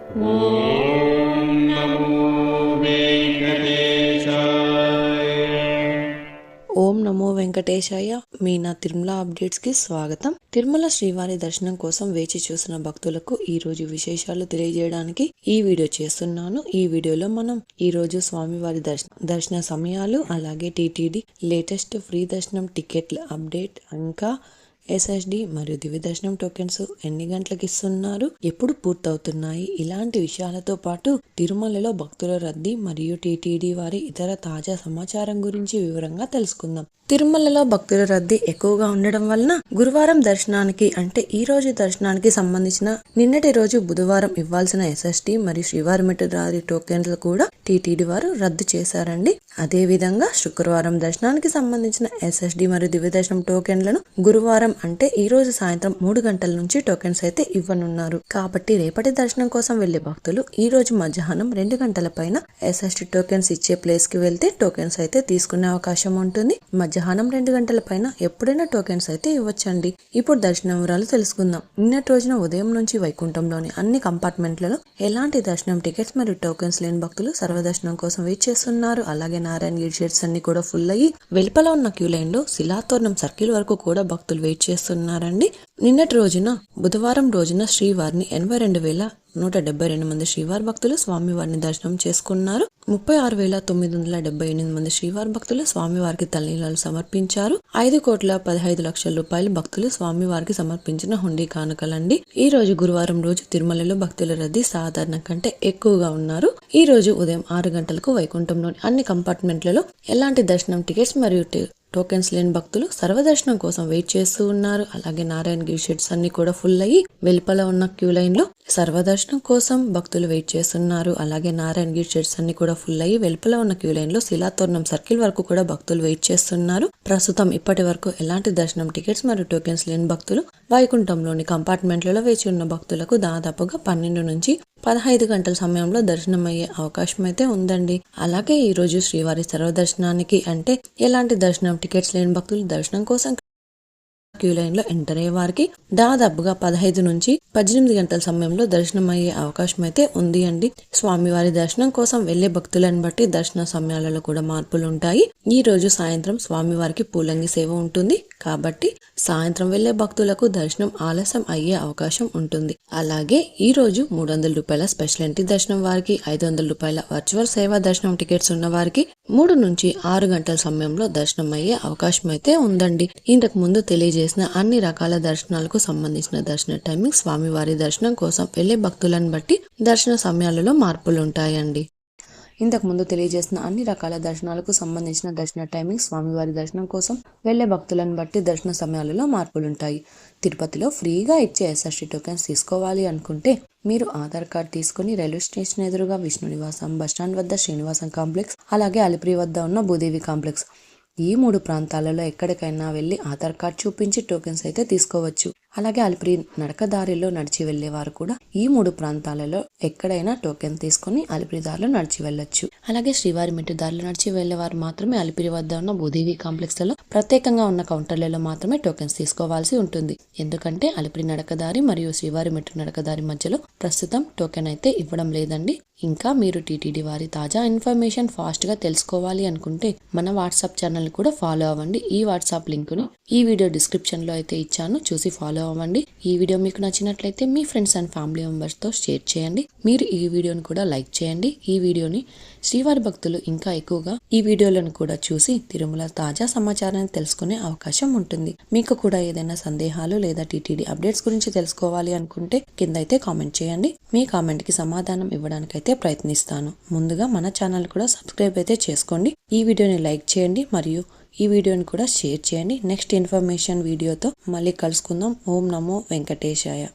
ఓం నమో వెంకటేశాయ. ఓం నమో వెంకటేశాయ. మీ నా తిరుమల అప్డేట్స్ కి స్వాగతం. తిరుమల శ్రీవారి దర్శనం కోసం వేచి చూసిన భక్తులకు ఈ రోజు విశేషాలు తెలియజేయడానికి ఈ వీడియో చేస్తున్నాను. ఈ వీడియోలో మనం ఈ రోజు స్వామివారి దర్శన సమయాలు, అలాగే టీటీడీ లేటెస్ట్ ఫ్రీ దర్శనం టికెట్ల అప్డేట్, ఇంకా ఎస్ఎస్డి మరియు దివ్య దర్శనం టోకెన్స్ ఎన్ని గంటలకు ఇస్తున్నారు, ఎప్పుడు పూర్తవుతున్నాయి, ఇలాంటి విషయాలతో పాటు తిరుమలలో భక్తుల రద్దీ మరియు టీటీడీ వారి ఇతర తాజా సమాచారం గురించి వివరంగా తెలుసుకుందాం. తిరుమలలో భక్తుల రద్దీ ఎక్కువగా ఉండడం వలన గురువారం దర్శనానికి అంటే ఈ రోజు దర్శనానికి సంబంధించిన నిన్నటి రోజు బుధవారం ఇవ్వాల్సిన ఎస్ఎస్డి మరియు శ్రీవారి మెట్టుదారి టోకెన్లు కూడా టీటీడీ వారు రద్దు చేశారండి. అదే విధంగా శుక్రవారం దర్శనానికి సంబంధించిన ఎస్ఎస్డి మరియు దివ్య దర్శనం టోకెన్లను గురువారం అంటే ఈ రోజు సాయంత్రం 3 గంటల నుంచి టోకెన్స్ అయితే ఇవ్వనున్నారు. కాబట్టి రేపటి దర్శనం కోసం వెళ్లే భక్తులు ఈ రోజు మధ్యాహ్నం 2 గంటల పైన ఎస్ఎస్డి టోకెన్స్ ఇచ్చే ప్లేస్ కి వెళ్తే టోకెన్స్ అయితే తీసుకునే అవకాశం ఉంటుంది. మధ్యాహ్నం 2 గంటల పైన ఎప్పుడైనా టోకెన్స్ అయితే ఇవ్వచ్చండి. ఇప్పుడు దర్శనం వివరాలు తెలుసుకుందాం. నిన్నటి రోజున ఉదయం నుంచి వైకుంఠంలోని అన్ని కంపార్ట్మెంట్లలో ఎలాంటి దర్శనం టికెట్స్ మరియు టోకెన్స్ లేని భక్తులు సర్వదర్శనం కోసం వెయిట్ చేస్తున్నారు. అలాగే నారాయణగిరి షెడ్స్ అన్ని కూడా ఫుల్ అయ్యి వెలుపల ఉన్న క్యూ లైన్ లో శిలాతోరణం సర్కిల్ వరకు కూడా భక్తులు వెయిట్ చేస్తున్నారండి. నిన్నటి రోజున బుధవారం రోజున శ్రీవారిని 82,172 మంది శ్రీవారి భక్తులు స్వామివారిని దర్శనం చేసుకున్నారు. 36,978 మంది శ్రీవారి భక్తులు స్వామివారికి తల్లినీలాలు సమర్పించారు. 5,15,00,000 రూపాయలు భక్తులు స్వామివారికి సమర్పించిన హుండీ కానుకలండి. ఈ రోజు గురువారం రోజు తిరుమలలో భక్తుల రద్దీ సాధారణ కంటే ఎక్కువగా ఉన్నారు. ఈ రోజు ఉదయం 6 గంటలకు వైకుంఠంలోని అన్ని కంపార్ట్మెంట్లలో ఎలాంటి దర్శనం టికెట్స్ మరియు టోకెన్స్ లేని భక్తులు సర్వదర్శనం కోసం వెయిట్ చేస్తూ ఉన్నారు. అలాగే నారాయణగిరి షెడ్స్ అన్ని కూడా ఫుల్ అయ్యి వెలుపల ఉన్న క్యూ లైన్ లో సర్వదర్శనం కోసం భక్తులు వెయిట్ చేస్తున్నారు. అలాగే నారాయణగిరి షెడ్స్ అన్ని కూడా ఫుల్ అయ్యి వెలుపల ఉన్న క్యూ లైన్ లో శిలాతోరణం సర్కిల్ వరకు కూడా భక్తులు వెయిట్ చేస్తున్నారు. ప్రస్తుతం ఇప్పటి వరకు ఎలాంటి దర్శనం టికెట్స్ మరియు టోకెన్స్ లేని భక్తులు వైకుంఠంలోని కంపార్ట్మెంట్లలో వేచి ఉన్న భక్తులకు దాదాపుగా 12 నుంచి 15 గంటల సమయంలో దర్శనం అయ్యే అవకాశం అయితే ఉందండి. అలాగే ఈ రోజు శ్రీవారి సర్వదర్శనానికి అంటే ఎలాంటి దర్శనం టికెట్స్ లేని భక్తులు దర్శనం కోసం క్యూ లైన్ లో ఎంటర్ అయ్యే వారికి దాదాపుగా 15 నుంచి 18 గంటల సమయంలో దర్శనం అయ్యే అవకాశం అయితే ఉంది అండి. స్వామివారి దర్శనం కోసం వెళ్లే భక్తులను బట్టి దర్శన సమయాలలో కూడా మార్పులు ఉంటాయి. ఈ రోజు సాయంత్రం స్వామివారికి పూలంగి సేవ ఉంటుంది. కాబట్టి సాయంత్రం వెళ్లే భక్తులకు దర్శనం ఆలస్యం అయ్యే అవకాశం ఉంటుంది. అలాగే ఈ రోజు 300 రూపాయల స్పెషల్ ఎంట్రీ దర్శనం వారికి, 500 రూపాయల వర్చువల్ సేవా దర్శనం టికెట్స్ ఉన్న వారికి 3 నుంచి 6 గంటల సమయంలో దర్శనం అయ్యే అవకాశం అయితే ఉందండి. ఇంతకు ముందు తెలియజేసిన అన్ని రకాల దర్శనాలకు సంబంధించిన దర్శన టైమింగ్ స్వామివారి దర్శనం కోసం వెళ్లే భక్తులను బట్టి దర్శన సమయాలలో మార్పులు ఉంటాయండి. ఇంతకు ముందు తెలియజేసిన అన్ని రకాల దర్శనాలకు సంబంధించిన దర్శన టైమింగ్ స్వామివారి దర్శనం కోసం వెళ్లే భక్తులను బట్టి దర్శన సమయాలలో మార్పులుంటాయి. తిరుపతిలో ఫ్రీగా ఇచ్చే ఎస్ఎస్డి టోకెన్స్ తీసుకోవాలి అనుకుంటే మీరు ఆధార్ కార్డ్ తీసుకుని రైల్వే స్టేషన్ ఎదురుగా విష్ణు నివాసం, బస్టాండ్ వద్ద శ్రీనివాసం కాంప్లెక్స్, అలాగే అలిపిరి వద్ద ఉన్న భూదేవి కాంప్లెక్స్ ఈ 3 ప్రాంతాలలో ఎక్కడికైనా వెళ్లి ఆధార్ కార్డ్ చూపించి టోకెన్స్ అయితే తీసుకోవచ్చు. అలాగే అలిపిరి నడక దారిలో నడిచి వెళ్లేవారు కూడా ఈ 3 ప్రాంతాలలో ఎక్కడైనా టోకెన్ తీసుకుని అలిపిరి దారిలో నడిచి వెళ్ళొచ్చు. అలాగే శ్రీవారి మెట్టు దారిలో నడిచి వెళ్లేవారు మాత్రమే అలిపిరి వద్ద ఉన్న భూదేవి కాంప్లెక్స్ లలో ప్రత్యేకంగా ఉన్న కౌంటర్లలో మాత్రమే టోకెన్స్ తీసుకోవాల్సి ఉంటుంది. ఎందుకంటే అలిపిరి నడకదారి మరియు శ్రీవారి మెట్టు నడకదారి మధ్యలో ప్రస్తుతం టోకెన్ అయితే ఇవ్వడం లేదండి. ఇంకా మీరు టీటీడీ వారి తాజా ఇన్ఫర్మేషన్ ఫాస్ట్ గా తెలుసుకోవాలి అనుకుంటే మన వాట్సాప్ ఛానల్ కూడా ఫాలో అవ్వండి. ఈ వాట్సాప్ లింక్ ని ఈ వీడియో డిస్క్రిప్షన్ లో అయితే ఇచ్చాను, చూసి ఫాలో అవ్వండి. ఈ వీడియో మీకు నచ్చినట్లయితే మీ ఫ్రెండ్స్ అండ్ ఫ్యామిలీ మెంబర్స్ తో షేర్ చేయండి. మీరు ఈ వీడియోని కూడా లైక్ చేయండి. ఈ వీడియోని శ్రీవారి భక్తులు ఇంకా ఎక్కువగా ఈ వీడియోలను కూడా చూసి తిరుమల తాజా సమాచారాన్ని తెలుసుకునే అవకాశం ఉంటుంది. మీకు కూడా ఏదైనా సందేహాలు లేదా టీటీడీ అప్డేట్స్ గురించి తెలుసుకోవాలి అనుకుంటే కింద అయితే కామెంట్ చేయండి. మీ కామెంట్ కి సమాధానం ఇవ్వడానికైతే ప్రయత్నిస్తాను. ముందుగా మన ఛానల్ కూడా సబ్స్క్రైబ్ అయితే చేసుకోండి. ఈ వీడియోని లైక్ చేయండి మరియు ఈ వీడియోని కూడా షేర్ చేయండి. నెక్స్ట్ ఇన్ఫర్మేషన్ వీడియోతో మళ్ళీ కలుసుకుందాం. ఓం నమో వెంకటేశాయ.